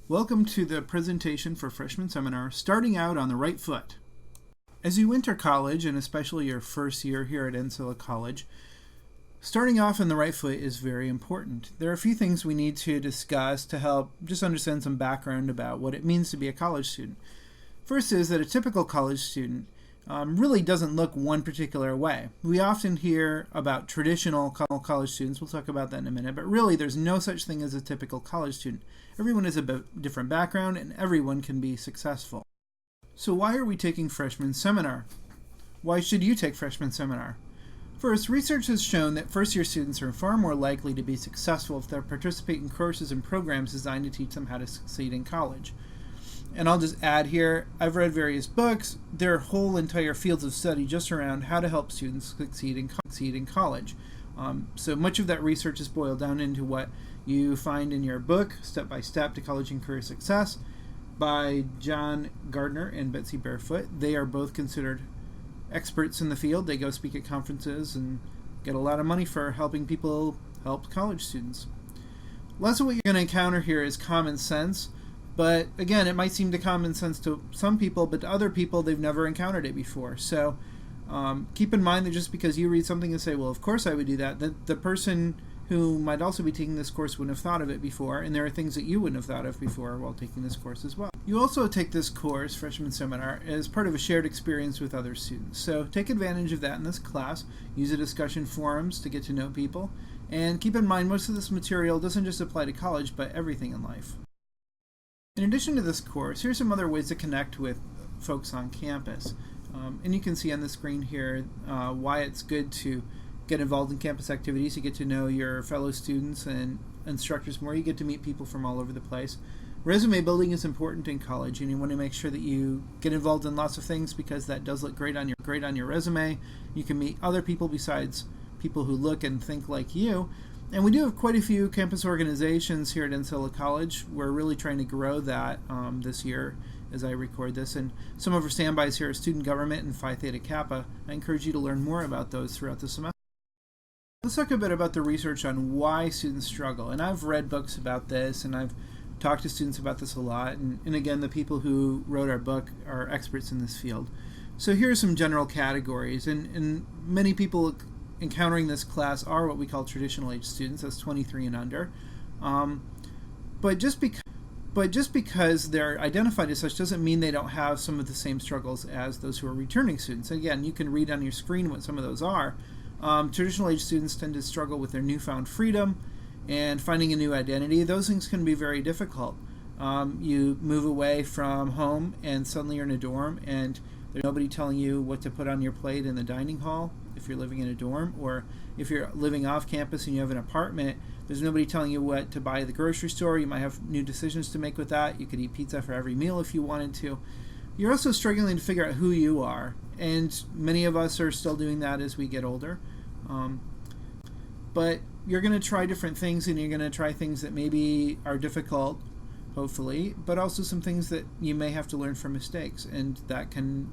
Welcome to the presentation for Freshman Seminar, Starting Out on the Right Foot. As you enter college, and especially your first year here at Ancilla College, starting off on the right foot is very important. There are a few things we need to discuss to help just understand some background about what it means to be a college student. First is that a typical college student really doesn't look one particular way. We often hear about traditional college students, we'll talk about that in a minute, but really there's no such thing as a typical college student. Everyone has a different background and everyone can be successful. So why are we taking Freshman Seminar? Why should you take Freshman Seminar? First, research has shown that first-year students are far more likely to be successful if they participate in courses and programs designed to teach them how to succeed in college. And I'll just add here, I've read various books. There are whole entire fields of study just around how to help students succeed in college. So much of that research is boiled down into what you find in your book, Step by Step to College and Career Success, by John Gardner and Betsy Barefoot. They are both considered experts in the field. They go speak at conferences and get a lot of money for helping people help college students. Lots of what you're going to encounter here is common sense, but again, it might seem to common sense to some people, but to other people, they've never encountered it before. So keep in mind that just because you read something and say, well, of course I would do that, that the person who might also be taking this course wouldn't have thought of it before, and there are things that you wouldn't have thought of before while taking this course as well. You also take this course, Freshman Seminar, as part of a shared experience with other students. So take advantage of that in this class, use the discussion forums to get to know people, and keep in mind most of this material doesn't just apply to college, but everything in life. In addition to this course, here's some other ways to connect with folks on campus. And you can see on the screen here why it's good to get involved in campus activities. You get to know your fellow students and instructors more. You get to meet people from all over the place. Resume building is important in college, and you want to make sure that you get involved in lots of things because that does look great on your resume. You can meet other people besides people who look and think like you. And we do have quite a few campus organizations here at Ancilla College. We're really trying to grow that this year as I record this. And some of our standbys here are Student Government and Phi Theta Kappa. I encourage you to learn more about those throughout the semester. Let's talk a bit about the research on why students struggle. And I've read books about this, and I've talked to students about this a lot. And again, the people who wrote our book are experts in this field. So here are some general categories. And many people encountering this class are what we call traditional age students. That's 23 and under. But just because they're identified as such doesn't mean they don't have some of the same struggles as those who are returning students. Again, you can read on your screen what some of those are. Traditional age students tend to struggle with their newfound freedom and finding a new identity. Those things can be very difficult. You move away from home and suddenly you're in a dorm and there's nobody telling you what to put on your plate in the dining hall if you're living in a dorm, or if you're living off campus and you have an apartment, there's nobody telling you what to buy at the grocery store. You might have new decisions to make with that. You could eat pizza for every meal if you wanted to. You're also struggling to figure out who you are, and many of us are still doing that as we get older. But you're going to try different things, and you're going to try things that maybe are difficult, hopefully, but also some things that you may have to learn from mistakes, and that can,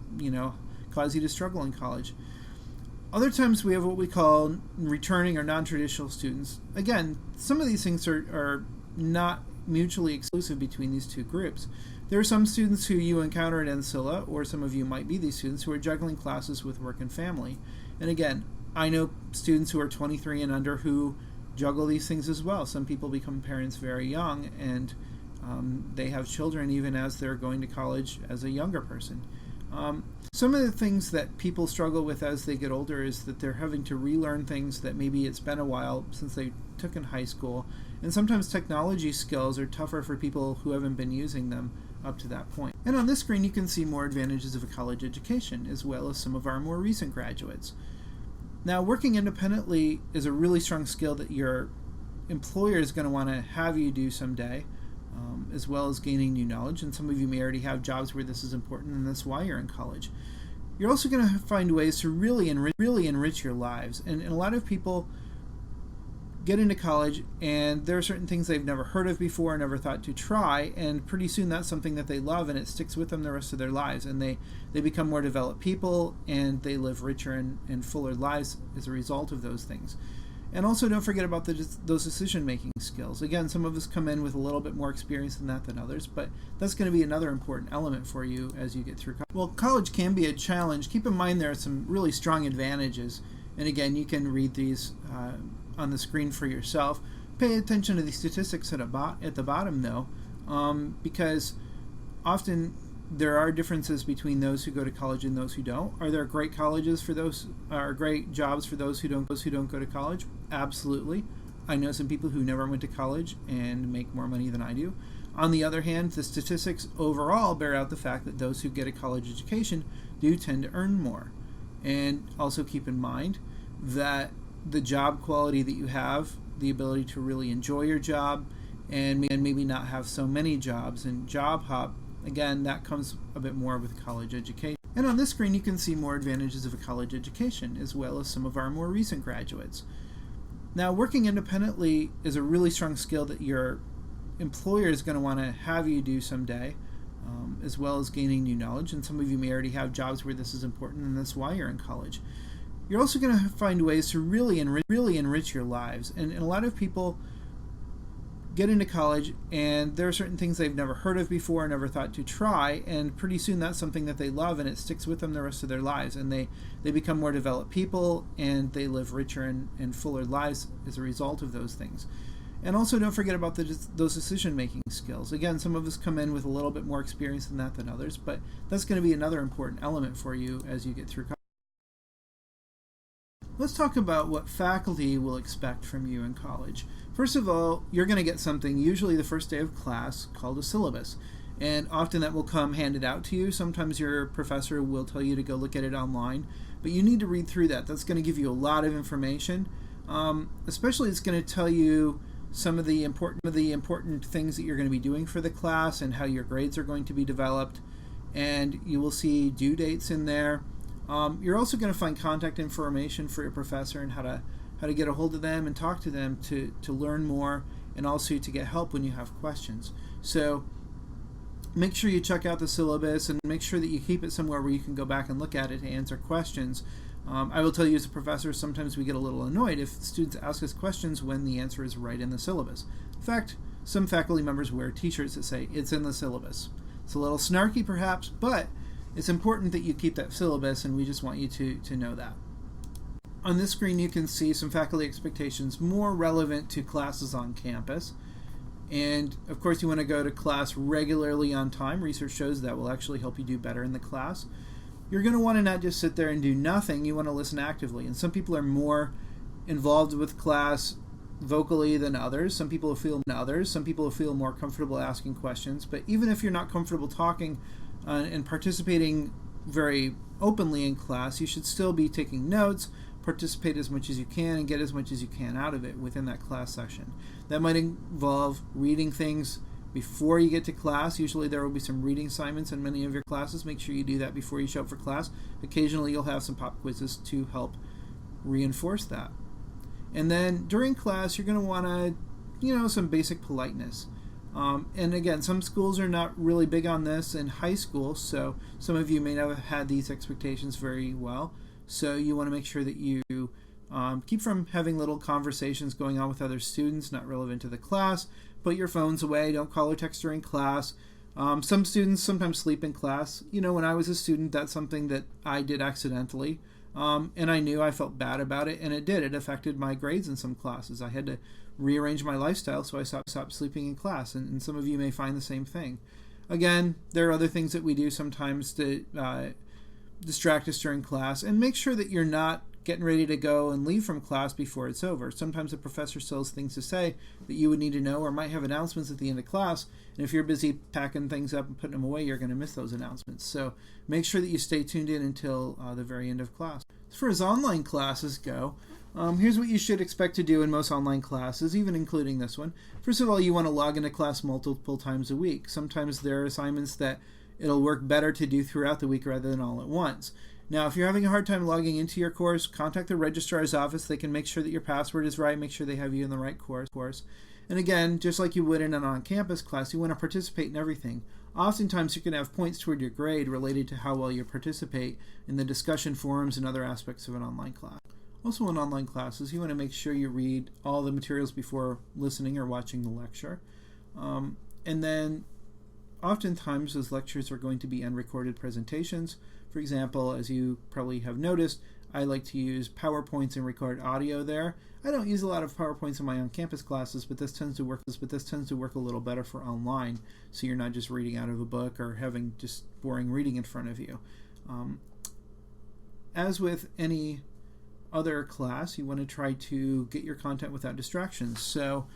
cause you to struggle in college. Other times we have what we call returning or non-traditional students. Again, some of these things are not mutually exclusive between these two groups. There are some students who you encounter at Ancilla, or some of you might be these students, who are juggling classes with work and family. And again, I know students who are 23 and under who juggle these things as well. Some people become parents very young, and they have children even as they're going to college as a younger person. Some of the things that people struggle with as they get older is that they're having to relearn things that maybe it's been a while since they took in high school, and sometimes technology skills are tougher for people who haven't been using them up to that point. And on this screen you can see more advantages of a college education, as well as some of our more recent graduates. Now, working independently is a really strong skill that your employer is going to want to have you do someday, as well as gaining new knowledge. And some of you may already have jobs where this is important, and that's why you're in college. You're also going to find ways to really enrich your lives. And a lot of people get into college, and there are certain things they've never heard of before, never thought to try, and pretty soon that's something that they love, and it sticks with them the rest of their lives. And they become more developed people, and they live richer and fuller lives as a result of those things. And also don't forget about those decision-making skills. Again, some of us come in with a little bit more experience than that than others, but that's going to be another important element for you as you get through college. Well, college can be a challenge. Keep in mind there are some really strong advantages. And again, you can read these on the screen for yourself. Pay attention to the statistics at the bottom, though, because often there are differences between those who go to college and those who don't. Are there great colleges for those, or great jobs for those who don't go to college? Absolutely. I know some people who never went to college and make more money than I do. On the other hand, the statistics overall bear out the fact that those who get a college education do tend to earn more. And also keep in mind that the job quality that you have, the ability to really enjoy your job, and maybe not have so many jobs and job hop, again, that comes a bit more with college education. And on this screen, you can see more advantages of a college education, as well as some of our more recent graduates. Now, working independently is a really strong skill that your employer is going to want to have you do someday, as well as gaining new knowledge. And some of you may already have jobs where this is important, and that's why you're in college. You're also going to find ways to really enrich your lives. And a lot of people get into college and there are certain things they've never heard of before, never thought to try, and pretty soon that's something that they love and it sticks with them the rest of their lives, and they become more developed people and they live richer and fuller lives as a result of those things. And also don't forget about those decision-making skills. Again, some of us come in with a little bit more experience than that than others, but that's going to be another important element for you as you get through college. Let's talk about what faculty will expect from you in college. First of all, you're going to get something usually the first day of class called a syllabus. And often that will come handed out to you. Sometimes your professor will tell you to go look at it online, but you need to read through that. That's going to give you a lot of information. Especially it's going to tell you some of the important things that you're going to be doing for the class and how your grades are going to be developed. And you will see due dates in there. You're also going to find contact information for your professor and how to get a hold of them and talk to them to learn more, and also to get help when you have questions. So make sure you check out the syllabus and make sure that you keep it somewhere where you can go back and look at it to answer questions. I will tell you as a professor, sometimes we get a little annoyed if students ask us questions when the answer is right in the syllabus. In fact, some faculty members wear t-shirts that say, "It's in the syllabus." It's a little snarky perhaps, but it's important that you keep that syllabus, and we just want you to know that. On this screen you can see some faculty expectations more relevant to classes on campus. And of course you want to go to class regularly on time. Research shows that will actually help you do better in the class. You're going to want to not just sit there and do nothing, you want to listen actively. And some people are more involved with class vocally than others. Some people feel more comfortable asking questions. But even if you're not comfortable talking and participating very openly in class, you should still be taking notes, participate as much as you can, and get as much as you can out of it within that class session. That might involve reading things before you get to class. Usually there will be some reading assignments in many of your classes. Make sure you do that before you show up for class. Occasionally you'll have some pop quizzes to help reinforce that. And then during class you're going to want to, some basic politeness. And again, some schools are not really big on this in high school, so some of you may not have had these expectations very well. So you want to make sure that you keep from having little conversations going on with other students not relevant to the class. Put your phones away. Don't call or text during class. Some students sometimes sleep in class. When I was a student, that's something that I did accidentally. And I knew I felt bad about it, and it did. It affected my grades in some classes. I had to rearrange my lifestyle, so I stopped sleeping in class, and some of you may find the same thing. Again, there are other things that we do sometimes to distract us during class, and make sure that you're not getting ready to go and leave from class before it's over. Sometimes the professor still has things to say that you would need to know, or might have announcements at the end of class, and if you're busy packing things up and putting them away, you're going to miss those announcements. So make sure that you stay tuned in until the very end of class. As far as online classes go, here's what you should expect to do in most online classes, even including this one. First of all, you want to log into class multiple times a week. Sometimes there are assignments that it'll work better to do throughout the week rather than all at once. Now, if you're having a hard time logging into your course, contact the registrar's office. They can make sure that your password is right, make sure they have you in the right course. And again, just like you would in an on-campus class, you want to participate in everything. Oftentimes, you can have points toward your grade related to how well you participate in the discussion forums and other aspects of an online class. Also in online classes, you want to make sure you read all the materials before listening or watching the lecture. And then oftentimes those lectures are going to be unrecorded presentations. For example, as you probably have noticed, I like to use PowerPoints and record audio there. I don't use a lot of PowerPoints in my on-campus classes, but this tends to work a little better for online, so you're not just reading out of a book or having just boring reading in front of you. As with any other class, you want to try to get your content without distractions. So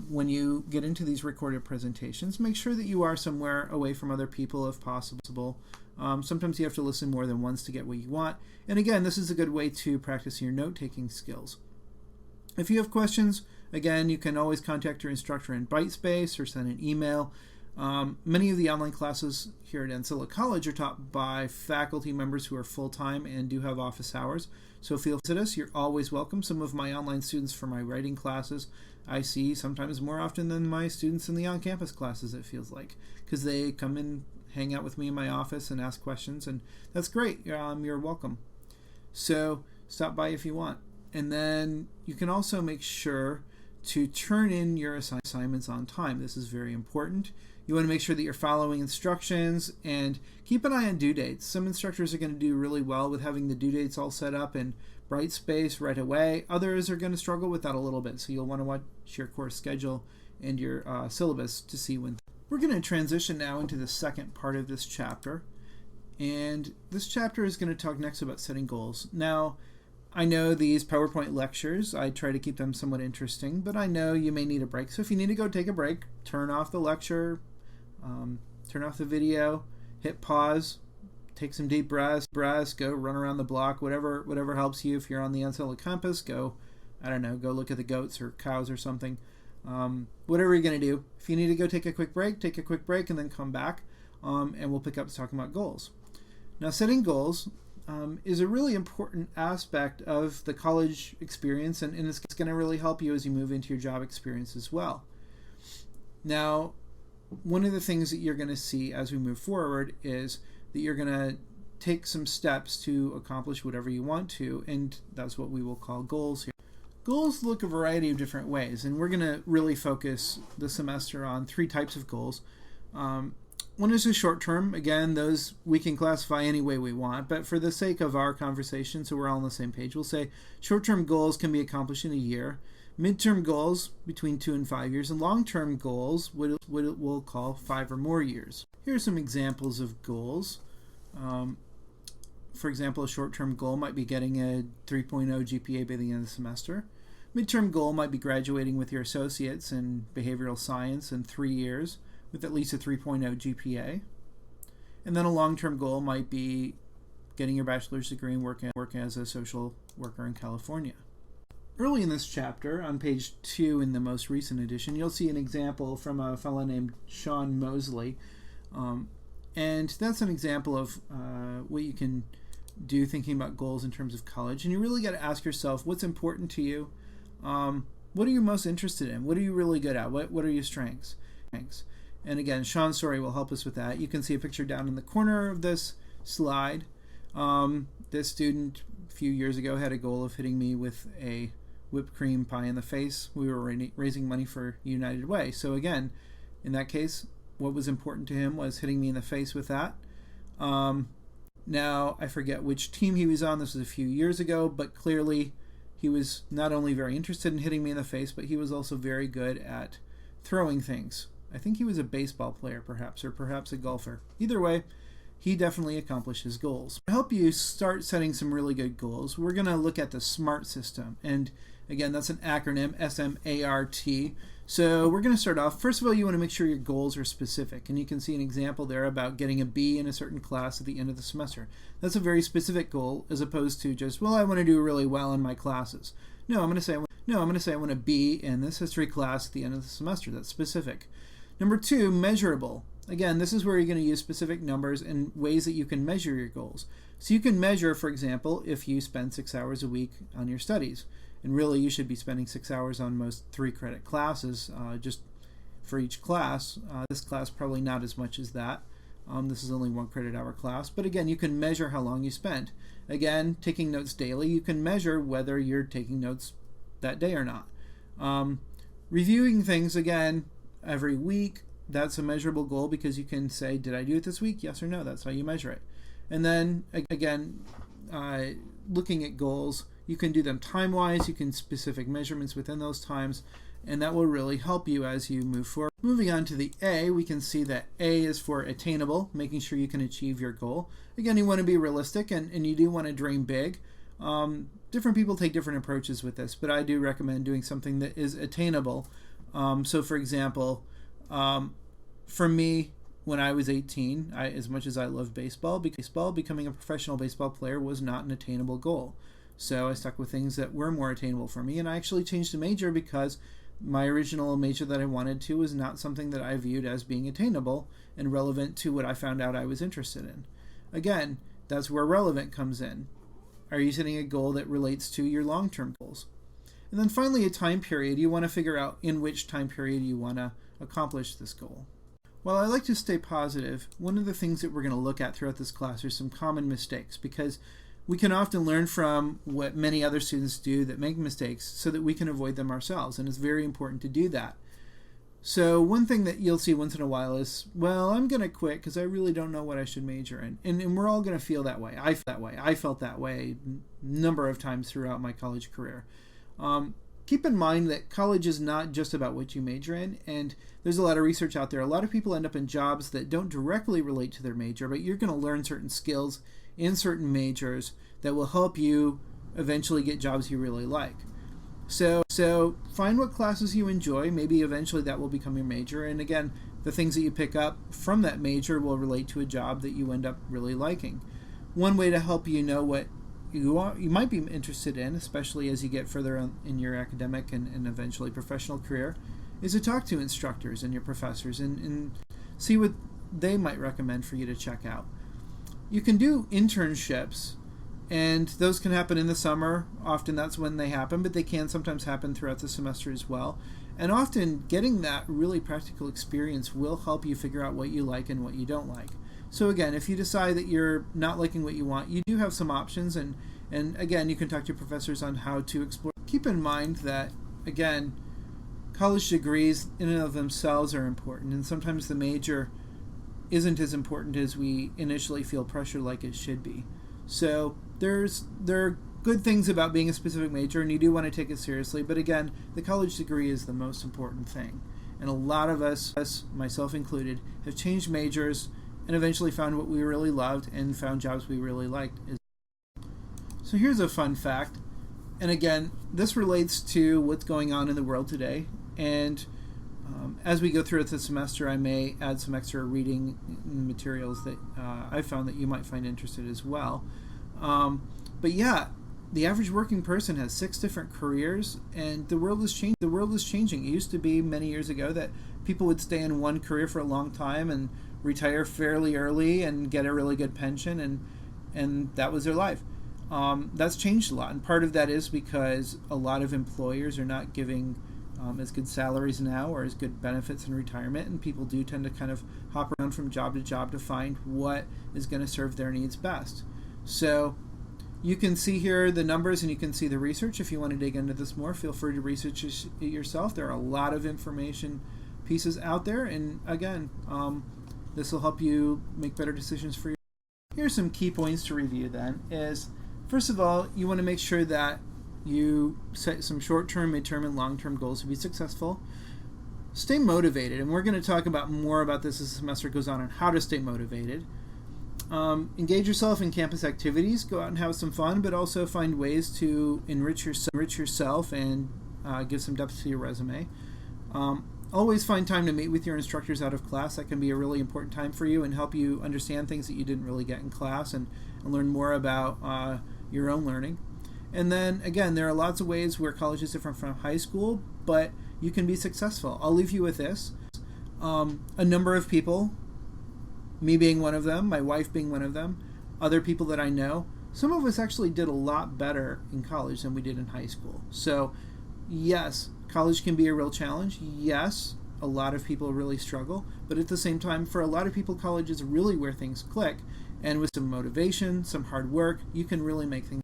when you get into these recorded presentations, make sure that you are somewhere away from other people if possible. Sometimes you have to listen more than once to get what you want. And again, this is a good way to practice your note-taking skills. If you have questions, again, you can always contact your instructor in Brightspace or send an email. Many of the online classes here at Ancilla College are taught by faculty members who are full-time and do have office hours. So feel free to visit us. You're always welcome. Some of my online students for my writing classes I see sometimes more often than my students in the on-campus classes, it feels like, because they come and hang out with me in my office and ask questions, and that's great. You're welcome. So stop by if you want. And then you can also make sure to turn in your assignments on time. This is very important. You want to make sure that you're following instructions and keep an eye on due dates. Some instructors are going to do really well with having the due dates all set up in Brightspace right away. Others are going to struggle with that a little bit, so you'll want to watch your course schedule and your syllabus to see when. We're going to transition now into the second part of this chapter, and this chapter is going to talk next about setting goals. Now, I know these PowerPoint lectures, I try to keep them somewhat interesting, but I know you may need a break. So if you need to go take a break, turn off the lecture, turn off the video, hit pause, take some deep breaths, go run around the block, whatever helps you. If you're on the Ancilla campus, go look at the goats or cows or something. Whatever you're going to do. If you need to go take a quick break and then come back, and we'll pick up talking about goals. Now, setting goals is a really important aspect of the college experience, and it's going to really help you as you move into your job experience as well. Now, one of the things that you're going to see as we move forward is that you're going to take some steps to accomplish whatever you want to, and that's what we will call goals here. Goals look a variety of different ways, and we're going to really focus the semester on 3 types of goals. One is a short term. Again, those we can classify any way we want, but for the sake of our conversation, so we're all on the same page, we'll say short-term goals can be accomplished in a year, mid-term goals between 2 and 5 years, and long-term goals we'll call 5 or more years. Here are some examples of goals. For example, a short-term goal might be getting a 3.0 GPA by the end of the semester. Mid-term goal might be graduating with your associates in behavioral science in 3 years with at least a 3.0 GPA. And then a long-term goal might be getting your bachelor's degree and working as a social worker in California. Early in this chapter, on page 2 in the most recent edition, you'll see an example from a fellow named Sean Mosley. And that's an example of what you can do thinking about goals in terms of college. And you really got to ask yourself, what's important to you? What are you most interested in? What are you really good at? What are your strengths? And again, Sean's story will help us with that. You can see a picture down in the corner of this slide. This student a few years ago had a goal of hitting me with a whipped cream pie in the face. We were raising money for United Way. So again, in that case, what was important to him was hitting me in the face with that. Now, I forget which team he was on. This was a few years ago, but clearly he was not only very interested in hitting me in the face, but he was also very good at throwing things. I think he was a baseball player, perhaps, or perhaps a golfer. Either way, he definitely accomplished his goals. To help you start setting some really good goals, we're going to look at the SMART system. And again, that's an acronym, S-M-A-R-T. So we're going to start off. First of all, you want to make sure your goals are specific. And you can see an example there about getting a B in a certain class at the end of the semester. That's a very specific goal as opposed to just, well, I want to do really well in my classes. No, I'm going to say I want a B in this history class at the end of the semester. That's specific. Number 2, measurable. Again, this is where you're going to use specific numbers and ways that you can measure your goals. So you can measure, for example, if you spend 6 hours a week on your studies. And really, you should be spending 6 hours on most 3-credit classes just for each class. This class, probably not as much as that. This is only 1 credit hour class, but again, you can measure how long you spent. Again, taking notes daily, you can measure whether you're taking notes that day or not. Reviewing things, again, every week, that's a measurable goal because you can say, did I do it this week? Yes or no. That's how you measure it. And then, again, looking at goals, you can do them time-wise, you can specific measurements within those times, and that will really help you as you move forward. Moving on to the A, we can see that A is for attainable, making sure you can achieve your goal. Again, you want to be realistic, and you do want to dream big. Different people take different approaches with this, but I do recommend doing something that is attainable. So, for example, for me, when I was 18, as much as I loved baseball, becoming a professional baseball player was not an attainable goal. So I stuck with things that were more attainable for me, and I actually changed the major because my original major that I wanted to was not something that I viewed as being attainable and relevant to what I found out I was interested in. Again, that's where relevant comes in. Are you setting a goal that relates to your long-term goals? And then finally, a time period. You want to figure out in which time period you want to accomplish this goal. While I like to stay positive, one of the things that we're going to look at throughout this class are some common mistakes, because we can often learn from what many other students do that make mistakes so that we can avoid them ourselves, and it's very important to do that. So one thing that you'll see once in a while is, well, I'm going to quit because I really don't know what I should major in. And we're all going to feel that way. I felt that way a number of times throughout my college career. Keep in mind that college is not just about what you major in, and there's a lot of research out there. A lot of people end up in jobs that don't directly relate to their major, but you're going to learn certain skills in certain majors that will help you eventually get jobs you really like. So find what classes you enjoy. Maybe eventually that will become your major. And again, the things that you pick up from that major will relate to a job that you end up really liking. One way to help you know what you might be interested in, especially as you get further in your academic and eventually professional career, is to talk to instructors and your professors and see what they might recommend for you to check out. You can do internships, and those can happen in the summer. Often that's when they happen, but they can sometimes happen throughout the semester as well. And often getting that really practical experience will help you figure out what you like and what you don't like. So again, if you decide that you're not liking what you want, you do have some options, and again, you can talk to your professors on how to explore. Keep in mind that, again, college degrees in and of themselves are important, and sometimes the major isn't as important as we initially feel pressure like it should be. So there are good things about being a specific major, and you do want to take it seriously, but again, the college degree is the most important thing. And a lot of us, myself included, have changed majors and eventually found what we really loved and found jobs we really liked. So here's a fun fact, and again, this relates to what's going on in the world today, and as we go through the semester, I may add some extra reading materials that I found that you might find interested as well. But yeah, the average working person has 6 different careers, and the world is changing. It used to be many years ago that people would stay in one career for a long time and retire fairly early and get a really good pension, and that was their life. That's changed a lot, and part of that is because a lot of employers are not giving as good salaries now or as good benefits in retirement, and people do tend to kind of hop around from job to job to find what is going to serve their needs best. So you can see here the numbers and you can see the research. If you want to dig into this more, feel free to research it yourself. There are a lot of information pieces out there, and again, this will help you make better decisions for you. Here's some key points to review then. First of all, you want to make sure that you set some short-term, mid-term, and long-term goals to be successful. Stay motivated, and we're going to talk more about this as the semester goes on how to stay motivated. Engage yourself in campus activities. Go out and have some fun, but also find ways to enrich yourself and give some depth to your resume. Always find time to meet with your instructors out of class. That can be a really important time for you and help you understand things that you didn't really get in class and learn more about your own learning. And then, again, there are lots of ways where college is different from high school, but you can be successful. I'll leave you with this. A number of people, me being one of them, my wife being one of them, other people that I know, some of us actually did a lot better in college than we did in high school. So, yes, college can be a real challenge. Yes, a lot of people really struggle, but at the same time, for a lot of people, college is really where things click, and with some motivation, some hard work, you can really make things